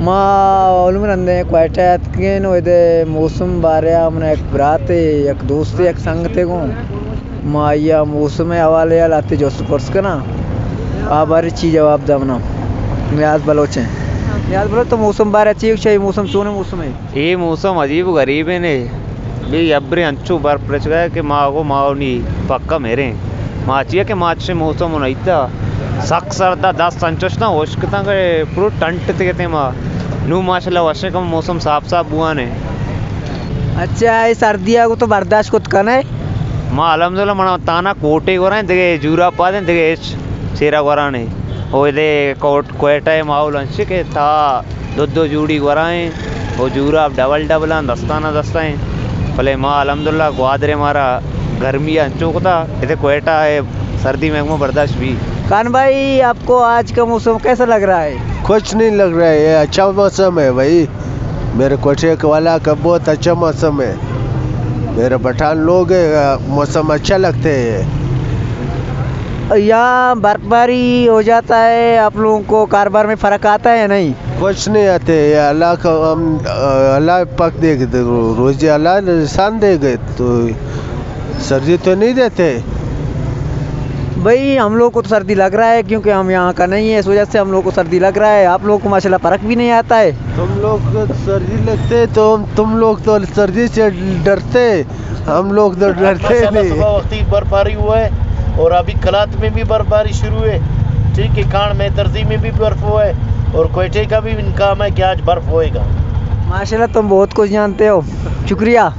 मालूम रंदे क्वाइट के नोदे मौसम बारे हमने एक बरात एक दोस्त एक संग थे को माया मौसम हवाले लाते जोस पर्स का ना आबारी चीज जवाब दमना मियाज बलोच हैं मियाज बलोच तो मौसम बारे चीज चाहिए मौसम सोने मौसम है ये मौसम अजीब गरीब है ने भी अब्रे अंचू बर्फ प्रच गया कि माँ को माँ नहीं पक्का मेरे माँ चाहिए कि माँ से मौसम होना इतना सख्त सर्दा 10 संचोश ना होश कितना के पूरा टंट ते कहते माँ नू माशाल्लाह वर्षे का मौसम साफ साफ बुआ ने अच्छा ये सर्दियाँ को तो बर्दाश्त कुछ करना है माँ अलहमदुलिल्लाह मना ताना कोटे को रहे देखे जूरा पा दे देखे शेरा को ने वो दे कोट कोयटा है माहौल अंश के था दो जूड़ी को रहे वो जूरा डबल डबल दस्ताना दस्ता है भले माँ अलहमदुलिल्लाह ग्वादरे मारा गर्मी अंचों को था इधर कोयटा है सर्दी में बर्दाश्त भी कान भाई आपको आज का मौसम कैसा लग रहा है कुछ नहीं लग रहा है ये अच्छा मौसम है भाई मेरे कोठे वाला का बहुत अच्छा मौसम है मेरे पठान लोग मौसम अच्छा लगते हैं यहाँ बर्फबारी हो जाता है आप लोगों को कारोबार में फ़र्क आता है या नहीं कुछ नहीं आते ये अल्लाह का हम अल्लाह पाक देखे रोज़ अल्लाह निशान देंगे तो सर्दी तो नहीं देते भाई हम लोग को तो सर्दी लग रहा है क्योंकि हम यहाँ का नहीं है इस वजह से हम लोग को सर्दी लग रहा है आप लोग को माशाल्लाह फर्क भी नहीं आता है तुम लोग तो सर्दी लगते तो तुम लोग तो सर्दी से डरते हम लोग तो डरते नहीं वक्ती बर्फबारी हुआ है और अभी कलात में भी बर्फबारी शुरू है ठीक है कान में दर्जी में भी बर्फ हुआ है और कोयटे का भी इनकाम है कि आज बर्फ होएगा माशाल्लाह तुम बहुत कुछ जानते हो शुक्रिया